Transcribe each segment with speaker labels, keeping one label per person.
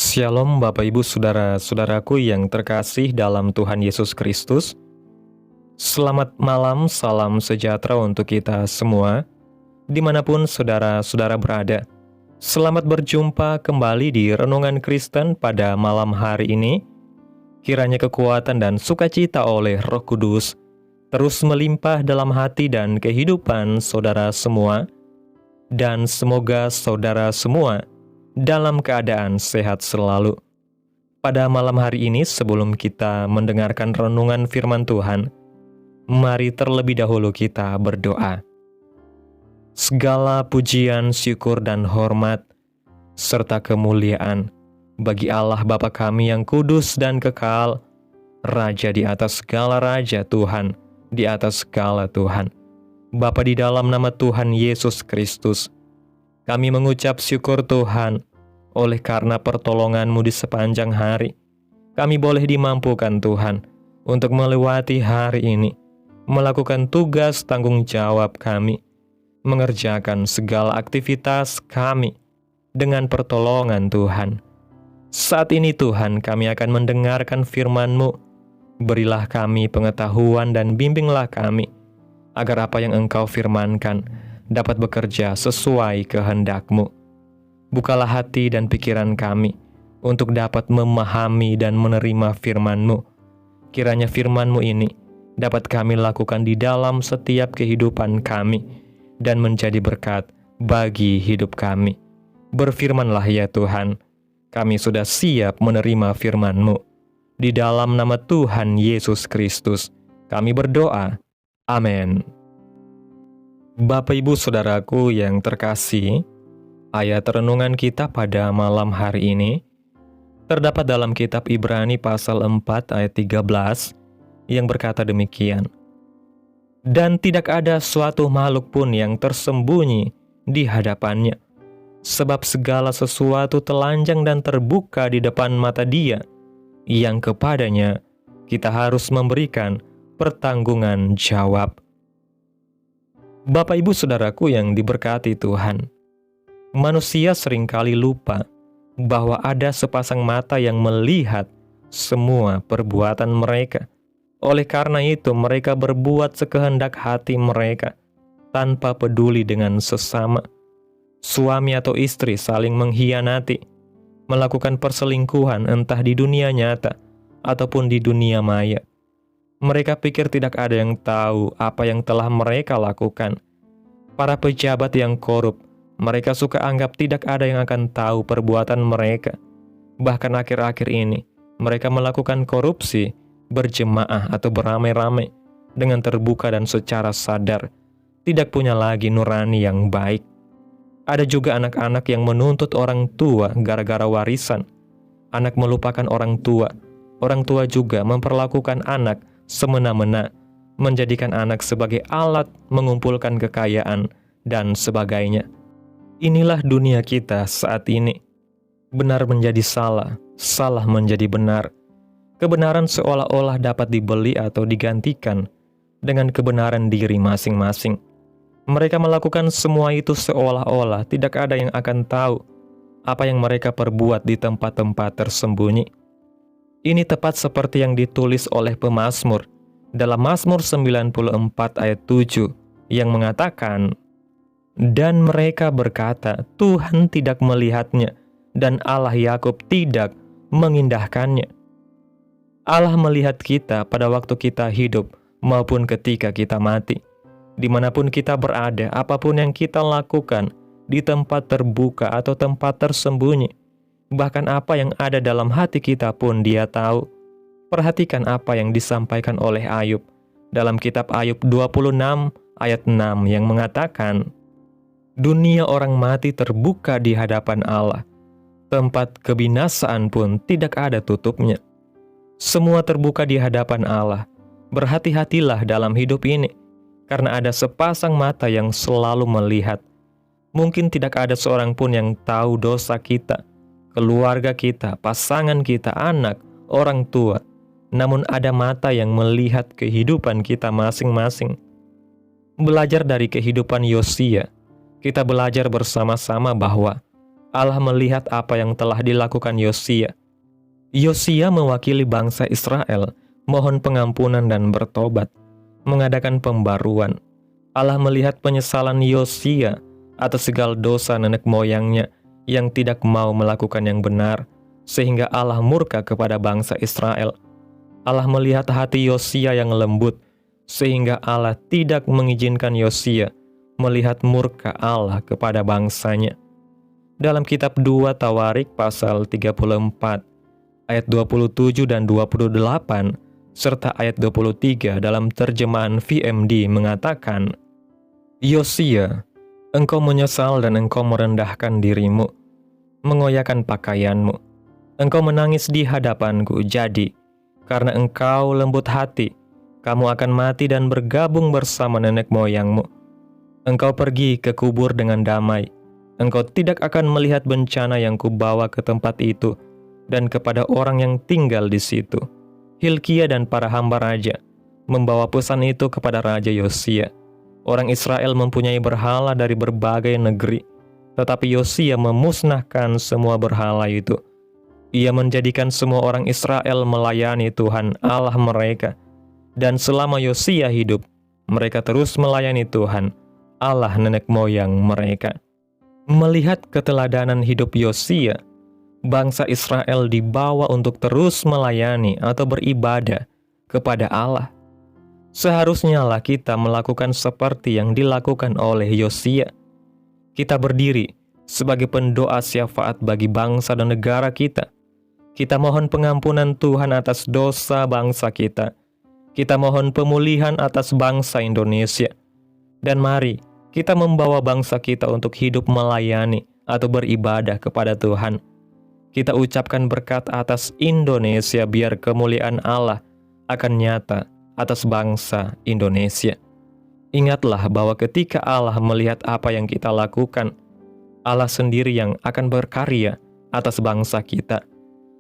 Speaker 1: Shalom Bapak Ibu Saudara-saudaraku yang terkasih dalam Tuhan Yesus Kristus. Selamat malam, salam sejahtera untuk kita semua, dimanapun saudara-saudara berada. Selamat berjumpa kembali di Renungan Kristen pada malam hari ini. Kiranya kekuatan dan sukacita oleh Roh Kudus terus melimpah dalam hati dan kehidupan saudara semua, dan semoga saudara semua dalam keadaan sehat selalu. Pada malam hari ini, sebelum kita mendengarkan renungan firman Tuhan, mari terlebih dahulu kita berdoa. Segala pujian, syukur, dan hormat, serta kemuliaan bagi Allah Bapa kami yang kudus dan kekal, Raja di atas segala raja, Tuhan di atas segala Tuhan. Bapa, di dalam nama Tuhan Yesus Kristus, kami mengucap syukur Tuhan, oleh karena pertolongan-Mu di sepanjang hari, kami boleh dimampukan Tuhan untuk melewati hari ini, melakukan tugas tanggung jawab kami, mengerjakan segala aktivitas kami dengan pertolongan Tuhan. Saat ini Tuhan, kami akan mendengarkan firman-Mu. Berilah kami pengetahuan dan bimbinglah kami, agar apa yang Engkau firmankan dapat bekerja sesuai kehendak-Mu. Bukalah hati dan pikiran kami untuk dapat memahami dan menerima firman-Mu. Kiranya firman-Mu ini dapat kami lakukan di dalam setiap kehidupan kami dan menjadi berkat bagi hidup kami. Berfirmanlah ya Tuhan, kami sudah siap menerima firman-Mu. Di dalam nama Tuhan Yesus Kristus, kami berdoa. Amin. Bapak Ibu Saudaraku yang terkasih, ayat renungan kita pada malam hari ini terdapat dalam kitab Ibrani pasal 4 ayat 13 yang berkata demikian. Dan tidak ada suatu makhluk pun yang tersembunyi di hadapannya, sebab segala sesuatu telanjang dan terbuka di depan mata Dia, yang kepadanya kita harus memberikan pertanggungan jawab. Bapak Ibu Saudaraku yang diberkati Tuhan, manusia seringkali lupa bahwa ada sepasang mata yang melihat semua perbuatan mereka. Oleh karena itu, mereka berbuat sekehendak hati mereka tanpa peduli dengan sesama. Suami atau istri saling mengkhianati, melakukan perselingkuhan entah di dunia nyata ataupun di dunia maya. Mereka pikir tidak ada yang tahu apa yang telah mereka lakukan. Para pejabat yang korup, mereka suka anggap tidak ada yang akan tahu perbuatan mereka. Bahkan akhir-akhir ini, mereka melakukan korupsi, berjemaah atau beramai-ramai, dengan terbuka dan secara sadar, tidak punya lagi nurani yang baik. Ada juga anak-anak yang menuntut orang tua gara-gara warisan. Anak melupakan orang tua juga memperlakukan anak semena-mena, menjadikan anak sebagai alat mengumpulkan kekayaan, dan sebagainya. Inilah dunia kita saat ini. Benar menjadi salah, salah menjadi benar. Kebenaran seolah-olah dapat dibeli atau digantikan dengan kebenaran diri masing-masing. Mereka melakukan semua itu seolah-olah tidak ada yang akan tahu apa yang mereka perbuat di tempat-tempat tersembunyi. Ini tepat seperti yang ditulis oleh pemazmur dalam Mazmur 94 ayat 7 yang mengatakan, dan mereka berkata, Tuhan tidak melihatnya, dan Allah Yakub tidak mengindahkannya. Allah melihat kita pada waktu kita hidup maupun ketika kita mati. Dimanapun kita berada, apapun yang kita lakukan, di tempat terbuka atau tempat tersembunyi, bahkan apa yang ada dalam hati kita pun Dia tahu. Perhatikan apa yang disampaikan oleh Ayub dalam kitab Ayub 26 ayat 6 yang mengatakan, dunia orang mati terbuka di hadapan Allah, tempat kebinasaan pun tidak ada tutupnya. Semua terbuka di hadapan Allah. Berhati-hatilah dalam hidup ini, karena ada sepasang mata yang selalu melihat. Mungkin tidak ada seorang pun yang tahu dosa kita, keluarga kita, pasangan kita, anak, orang tua. Namun ada mata yang melihat kehidupan kita masing-masing. Belajar dari kehidupan Yosia, kita belajar bersama-sama bahwa Allah melihat apa yang telah dilakukan Yosia. Yosia mewakili bangsa Israel, mohon pengampunan dan bertobat, mengadakan pembaruan. Allah melihat penyesalan Yosia atas segala dosa nenek moyangnya yang tidak mau melakukan yang benar, sehingga Allah murka kepada bangsa Israel. Allah melihat hati Yosia yang lembut, sehingga Allah tidak mengizinkan Yosia melihat murka Allah kepada bangsanya. Dalam kitab 2 Tawarik pasal 34, ayat 27 dan 28, serta ayat 23 dalam terjemahan VMD mengatakan, Yosia, engkau menyesal dan engkau merendahkan dirimu, mengoyakkan pakaianmu. Engkau menangis di hadapanku, jadi, karena engkau lembut hati, kamu akan mati dan bergabung bersama nenek moyangmu. Engkau pergi ke kubur dengan damai. Engkau tidak akan melihat bencana yang kubawa ke tempat itu dan kepada orang yang tinggal di situ. Hilkia dan para hamba raja membawa pesan itu kepada Raja Yosia. Orang Israel mempunyai berhala dari berbagai negeri, tetapi Yosia memusnahkan semua berhala itu. Ia menjadikan semua orang Israel melayani Tuhan Allah mereka, dan selama Yosia hidup, mereka terus melayani Tuhan Allah nenek moyang mereka. Melihat keteladanan hidup Yosia, bangsa Israel dibawa untuk terus melayani atau beribadah kepada Allah. Seharusnya lah kita melakukan seperti yang dilakukan oleh Yosia. Kita berdiri sebagai pendoa syafaat bagi bangsa dan negara kita. Kita mohon pengampunan Tuhan atas dosa bangsa kita. Kita mohon pemulihan atas bangsa Indonesia. Dan mari kita membawa bangsa kita untuk hidup melayani atau beribadah kepada Tuhan. Kita ucapkan berkat atas Indonesia biar kemuliaan Allah akan nyata atas bangsa Indonesia. Ingatlah bahwa ketika Allah melihat apa yang kita lakukan, Allah sendiri yang akan berkarya atas bangsa kita.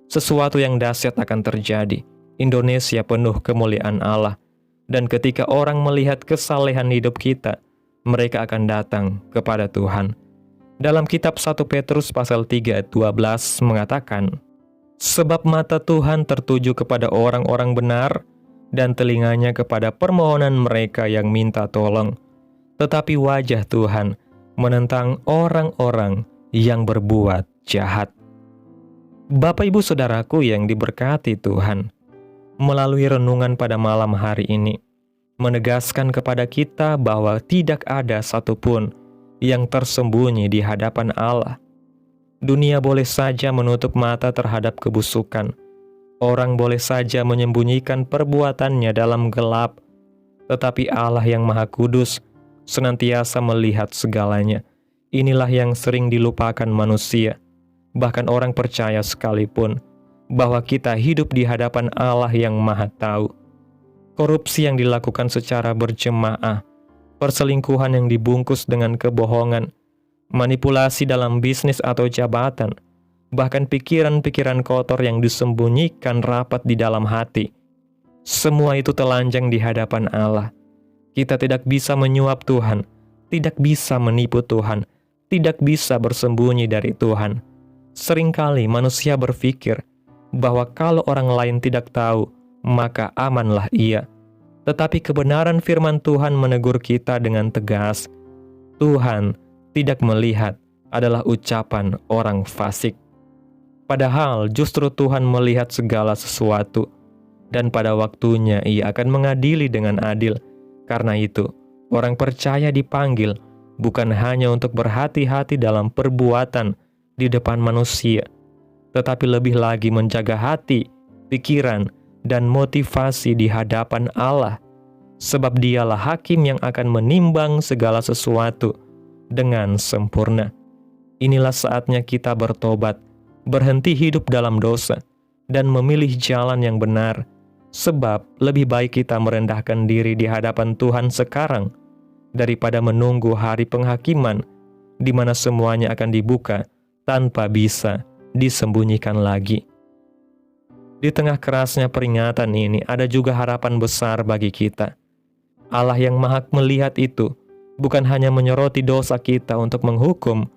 Speaker 1: Sesuatu yang dahsyat akan terjadi. Indonesia penuh kemuliaan Allah. Dan ketika orang melihat kesalehan hidup kita, mereka akan datang kepada Tuhan. Dalam kitab 1 Petrus pasal 3 ayat 12 mengatakan, sebab mata Tuhan tertuju kepada orang-orang benar dan telinganya kepada permohonan mereka yang minta tolong. Tetapi wajah Tuhan menentang orang-orang yang berbuat jahat. Bapak Ibu Saudaraku yang diberkati Tuhan, melalui renungan pada malam hari ini, menegaskan kepada kita bahwa tidak ada satupun yang tersembunyi di hadapan Allah. Dunia boleh saja menutup mata terhadap kebusukan. Orang boleh saja menyembunyikan perbuatannya dalam gelap. Tetapi Allah yang Maha Kudus senantiasa melihat segalanya. Inilah yang sering dilupakan manusia, bahkan orang percaya sekalipun, bahwa kita hidup di hadapan Allah yang Maha Tahu. Korupsi yang dilakukan secara berjemaah, perselingkuhan yang dibungkus dengan kebohongan, manipulasi dalam bisnis atau jabatan, bahkan pikiran-pikiran kotor yang disembunyikan rapat di dalam hati. Semua itu telanjang di hadapan Allah. Kita tidak bisa menyuap Tuhan, tidak bisa menipu Tuhan, tidak bisa bersembunyi dari Tuhan. Seringkali manusia berpikir bahwa kalau orang lain tidak tahu, maka amanlah ia. Tetapi kebenaran firman Tuhan menegur kita dengan tegas. Tuhan tidak melihat adalah ucapan orang fasik. Padahal justru Tuhan melihat segala sesuatu, dan pada waktunya ia akan mengadili dengan adil. Karena itu, orang percaya dipanggil bukan hanya untuk berhati-hati dalam perbuatan di depan manusia, tetapi lebih lagi menjaga hati, pikiran, dan motivasi di hadapan Allah, sebab dialah hakim yang akan menimbang segala sesuatu dengan sempurna. Inilah saatnya kita bertobat, berhenti hidup dalam dosa, dan memilih jalan yang benar, sebab lebih baik kita merendahkan diri di hadapan Tuhan sekarang, daripada menunggu hari penghakiman, di mana semuanya akan dibuka tanpa bisa disembunyikan lagi. Di tengah kerasnya peringatan ini ada juga harapan besar bagi kita. Allah yang Maha melihat itu bukan hanya menyoroti dosa kita untuk menghukum,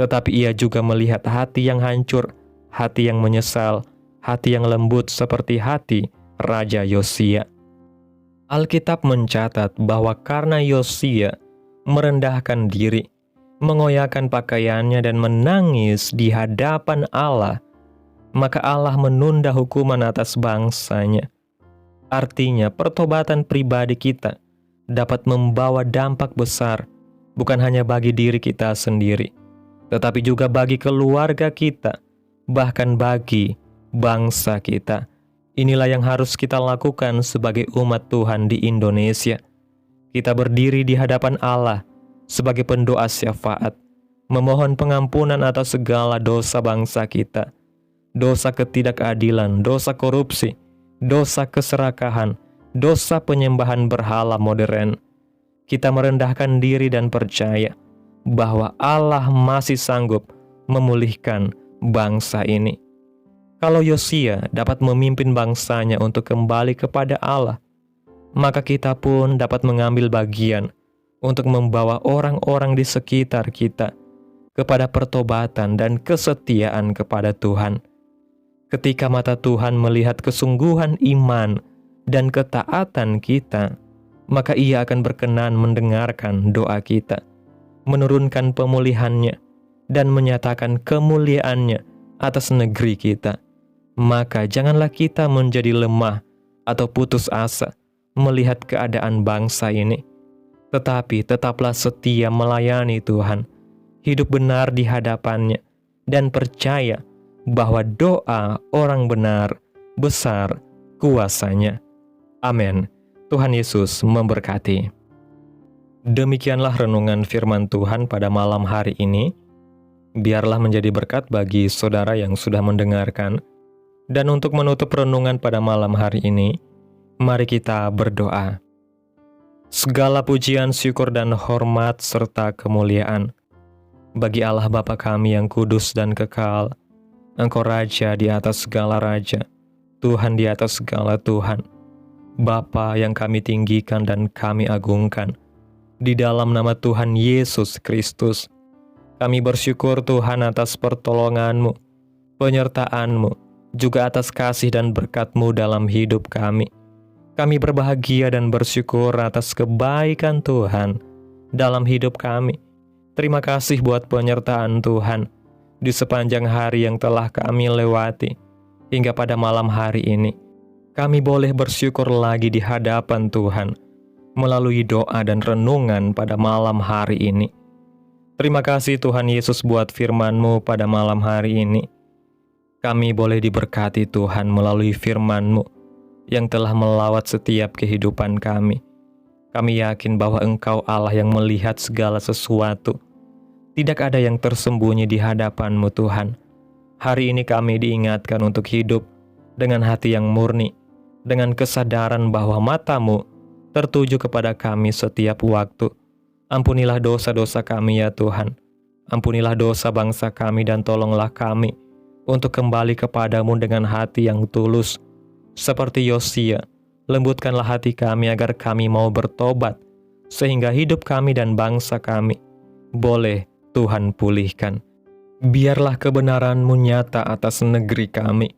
Speaker 1: tetapi Ia juga melihat hati yang hancur, hati yang menyesal, hati yang lembut seperti hati Raja Yosia. Alkitab mencatat bahwa karena Yosia merendahkan diri, mengoyakkan pakaiannya dan menangis di hadapan Allah, maka Allah menunda hukuman atas bangsanya. Artinya, pertobatan pribadi kita dapat membawa dampak besar, bukan hanya bagi diri kita sendiri, tetapi juga bagi keluarga kita, bahkan bagi bangsa kita. Inilah yang harus kita lakukan sebagai umat Tuhan di Indonesia. Kita berdiri di hadapan Allah sebagai pendoa syafaat, memohon pengampunan atas segala dosa bangsa kita, dosa ketidakadilan, dosa korupsi, dosa keserakahan, dosa penyembahan berhala modern. Kita merendahkan diri dan percaya bahwa Allah masih sanggup memulihkan bangsa ini. Kalau Yosia dapat memimpin bangsanya untuk kembali kepada Allah, maka kita pun dapat mengambil bagian untuk membawa orang-orang di sekitar kita kepada pertobatan dan kesetiaan kepada Tuhan. Ketika mata Tuhan melihat kesungguhan iman dan ketaatan kita, maka Ia akan berkenan mendengarkan doa kita, menurunkan pemulihannya, dan menyatakan kemuliaannya atas negeri kita. Maka janganlah kita menjadi lemah atau putus asa melihat keadaan bangsa ini, tetapi tetaplah setia melayani Tuhan, hidup benar di hadapannya, dan percaya bahwa doa orang benar besar kuasanya. Amin. Tuhan Yesus memberkati. Demikianlah renungan firman Tuhan pada malam hari ini. Biarlah menjadi berkat bagi saudara yang sudah mendengarkan. Dan untuk menutup renungan pada malam hari ini, mari kita berdoa. Segala pujian, syukur, dan hormat serta kemuliaan bagi Allah Bapa kami yang kudus dan kekal. Engkau Raja di atas segala raja, Tuhan di atas segala Tuhan. Bapa yang kami tinggikan dan kami agungkan, di dalam nama Tuhan Yesus Kristus, kami bersyukur Tuhan atas pertolongan-Mu, penyertaan-Mu, juga atas kasih dan berkat-Mu dalam hidup kami. Kami berbahagia dan bersyukur atas kebaikan Tuhan dalam hidup kami. Terima kasih buat penyertaan Tuhan di sepanjang hari yang telah kami lewati, hingga pada malam hari ini. Kami boleh bersyukur lagi di hadapan Tuhan melalui doa dan renungan pada malam hari ini. Terima kasih Tuhan Yesus buat firman-Mu pada malam hari ini. Kami boleh diberkati Tuhan melalui firman-Mu yang telah melawat setiap kehidupan kami. Kami yakin bahwa Engkau Allah yang melihat segala sesuatu. Tidak ada yang tersembunyi di hadapan-Mu Tuhan. Hari ini kami diingatkan untuk hidup dengan hati yang murni, dengan kesadaran bahwa mata-Mu tertuju kepada kami setiap waktu. Ampunilah dosa-dosa kami ya Tuhan. Ampunilah dosa bangsa kami dan tolonglah kami untuk kembali kepadamu dengan hati yang tulus. Seperti Yosia, lembutkanlah hati kami agar kami mau bertobat, sehingga hidup kami dan bangsa kami boleh Tuhan pulihkan. Biarlah kebenaran-Mu nyata atas negeri kami,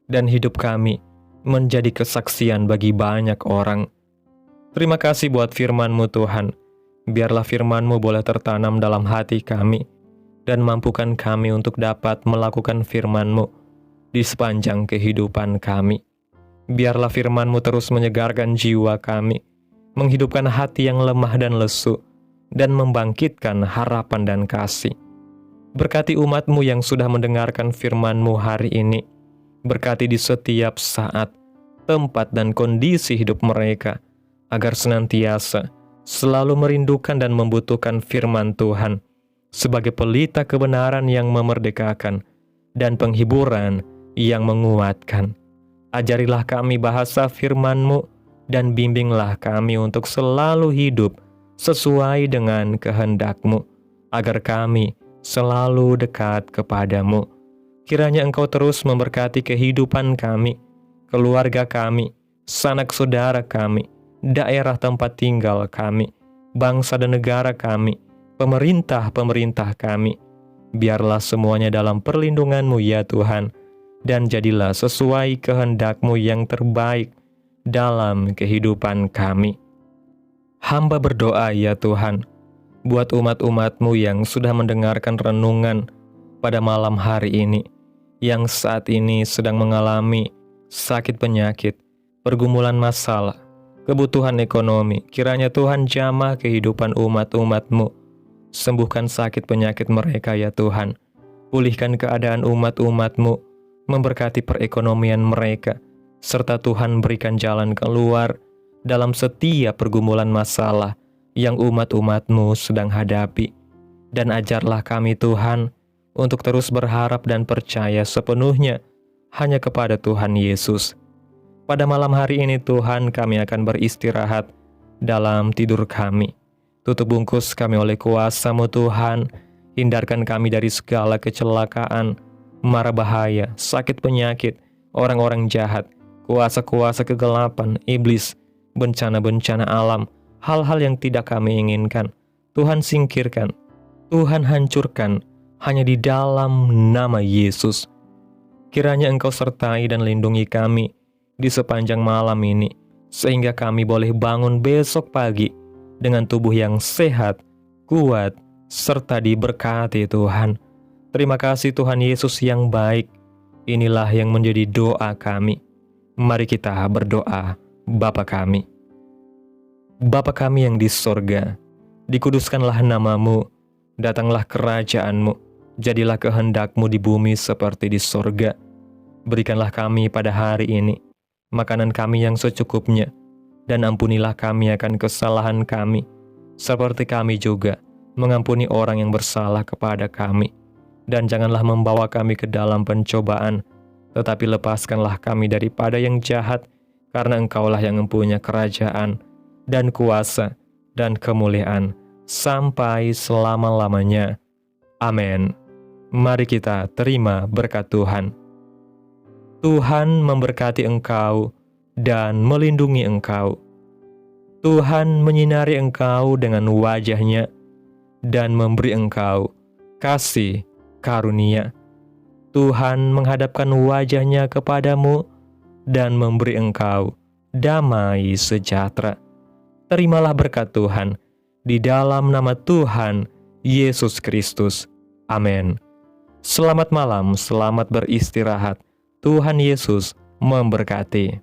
Speaker 1: dan hidup kami menjadi kesaksian bagi banyak orang. Terima kasih buat firman-Mu Tuhan. Biarlah firman-Mu boleh tertanam dalam hati kami, dan mampukan kami untuk dapat melakukan firman-Mu di sepanjang kehidupan kami. Biarlah firman-Mu terus menyegarkan jiwa kami, menghidupkan hati yang lemah dan lesu, dan membangkitkan harapan dan kasih. Berkati umat-Mu yang sudah mendengarkan firman-Mu hari ini. Berkati di setiap saat, tempat, dan kondisi hidup mereka, agar senantiasa selalu merindukan dan membutuhkan firman Tuhan sebagai pelita kebenaran yang memerdekakan dan penghiburan yang menguatkan. Ajarilah kami bahasa firman-Mu dan bimbinglah kami untuk selalu hidup sesuai dengan kehendak-Mu, agar kami selalu dekat kepadamu. Kiranya Engkau terus memberkati kehidupan kami, keluarga kami, sanak saudara kami, daerah tempat tinggal kami, bangsa dan negara kami, pemerintah-pemerintah kami. Biarlah semuanya dalam perlindungan-Mu ya Tuhan, dan jadilah sesuai kehendak-Mu yang terbaik dalam kehidupan kami. Hamba berdoa ya Tuhan, buat umat-umat-Mu yang sudah mendengarkan renungan pada malam hari ini, yang saat ini sedang mengalami sakit penyakit, pergumulan masalah, kebutuhan ekonomi. Kiranya Tuhan jamah kehidupan umat-umat-Mu. Sembuhkan sakit penyakit mereka ya Tuhan. Pulihkan keadaan umat-umat-Mu, memberkati perekonomian mereka, serta Tuhan berikan jalan keluar dalam setiap pergumulan masalah yang umat-umat-Mu sedang hadapi. Dan ajarlah kami Tuhan, untuk terus berharap dan percaya sepenuhnya hanya kepada Tuhan Yesus. Pada malam hari ini Tuhan, kami akan beristirahat dalam tidur kami. Tutup bungkus kami oleh kuasa-Mu Tuhan, hindarkan kami dari segala kecelakaan, mara bahaya, sakit penyakit, orang-orang jahat, kuasa-kuasa kegelapan, iblis, bencana-bencana alam, hal-hal yang tidak kami inginkan. Tuhan singkirkan, Tuhan hancurkan, hanya di dalam nama Yesus. Kiranya Engkau sertai dan lindungi kami di sepanjang malam ini, sehingga kami boleh bangun besok pagi dengan tubuh yang sehat, kuat, serta diberkati Tuhan. Terima kasih Tuhan Yesus yang baik. Inilah yang menjadi doa kami. Mari kita berdoa. Bapa kami. Bapa kami yang di sorga, dikuduskanlah nama-Mu, datanglah kerajaan-Mu, jadilah kehendak-Mu di bumi seperti di sorga. Berikanlah kami pada hari ini makanan kami yang secukupnya, dan ampunilah kami akan kesalahan kami, seperti kami juga mengampuni orang yang bersalah kepada kami. Dan janganlah membawa kami ke dalam pencobaan, tetapi lepaskanlah kami daripada yang jahat, karena Engkaulah yang mempunyai kerajaan, dan kuasa, dan kemuliaan, sampai selama-lamanya. Amin. Mari kita terima berkat Tuhan. Tuhan memberkati engkau dan melindungi engkau. Tuhan menyinari engkau dengan wajah-Nya dan memberi engkau kasih karunia. Tuhan menghadapkan wajah-Nya kepadamu dan memberi engkau damai sejahtera. Terimalah berkat Tuhan di dalam nama Tuhan Yesus Kristus. Amin. Selamat malam, selamat beristirahat. Tuhan Yesus memberkati.